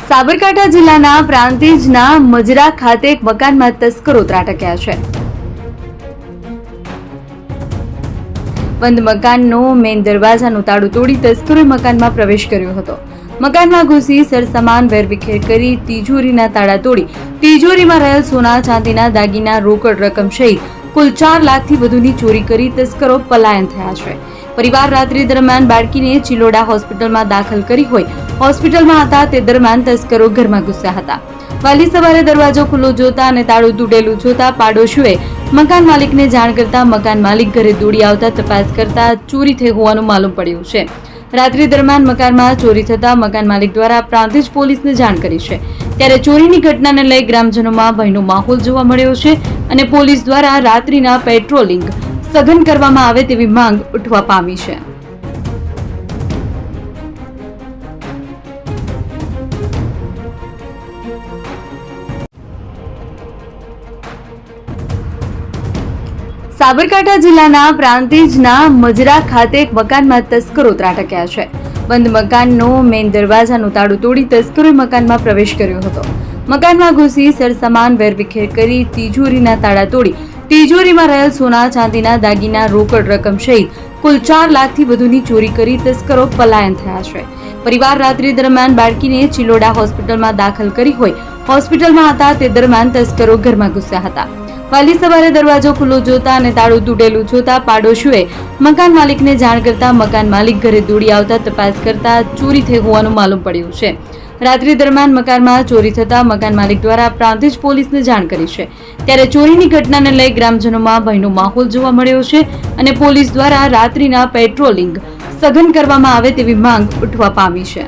સાબરકાંઠા જિલ્લાના પ્રાંતિજના મજરા ખાતે એક મકાનમાં તસ્કરો ત્રાટક્યા છે. બંધ મકાનનો મેઇન દરવાજાનું તાળું તોડી તસ્કરોએ મકાનમાં પ્રવેશ કર્યો હતો. મકાનમાં ઘૂસી સરસામાન વેરવિખેર કરી તિજોરીના તાળા તોડી તિજોરીમાં રહેલ સોના ચાંદીના દાગીના રોકડ રકમ સહિત કુલ 4 લાખથી વધુની ચોરી કરી તસ્કરો પલાયન થયા છે. પરિવાર રાત્રિ દરમિયાન બાળકીને ચિલોડા હોસ્પિટલમાં દાખલ કરી હોય હોસ્પિટલમાં હતા તે દરમિયાન તસ્કરો ઘરમાં ઘૂસ્યા હતા. વહેલી સવારે દરવાજો ખુલ્લો જોતા અને તાળું તૂટેલું જોતા પાડોશીઓએ મકાન માલિકને જાણ કરતા મકાન માલિક ઘરે દોડી આવતા તપાસ કરતા ચોરી થઈ હોવાનું માલુમ પડ્યું છે. રાત્રિ દરમિયાન મકાનમાં ચોરી થતા મકાન માલિક દ્વારા પ્રાંતિજ પોલીસને જાણ કરી છે. ત્યારે ચોરીની ઘટનાને લઈ ગ્રામજનોમાં ભયનો માહોલ જોવા મળ્યો છે અને પોલીસ દ્વારા રાત્રિના પેટ્રોલિંગ સઘન કરવામાં આવે તેવી માંગ ઉઠવા પામી છે. સાબરકાંઠા જિલ્લાના પ્રાંતિજના મજરા ખાતે એક મકાનમાં તસ્કરો ત્રાટક્યા છે. બંધ મકાનનો મેઇન દરવાજાનું તાળું તોડી તસ્કરોએ મકાનમાં પ્રવેશ કર્યો હતો. મકાનમાં ઘૂસી સરસામાન વેરવિખેર કરી તિજોરીના તાળા તોડી તિજોરીમાં રહેલ સોના ચાંદીના દાગીના રોકડ રકમ સહિત કુલ 4 લાખથી વધુની ચોરી કરી તસ્કરો પલાયન થયા છે. પરિવાર રાત્રિ દરમિયાન બાળકીને ચિલોડા હોસ્પિટલમાં દાખલ કરી હોય હોસ્પિટલમાં હતા તે દરમિયાન તસ્કરો ઘરમાં ઘૂસ્યા હતા. વહેલી સવારે દરવાજો ખુલ્લો જોતા અને તાળું તૂટેલું જોતા પાડોશીઓએ મકાન માલિકને જાણ કરતા મકાન માલિક ઘરે દોડી આવતા તપાસ કરતા ચોરી થઈ હોવાનું માલુમ પડ્યું છે. રાત્રિ દરમિયાન મકાનમાં ચોરી થતા મકાન માલિક દ્વારા પ્રાંતિજ પોલીસને જાણ કરી છે. ત્યારે ચોરીની ઘટનાને લઈ ગ્રામજનોમાં ભયનો માહોલ જોવા મળ્યો છે અને પોલીસ દ્વારા રાત્રિના પેટ્રોલિંગ સઘન કરવામાં આવે તેવી માંગ ઉઠવા પામી છે.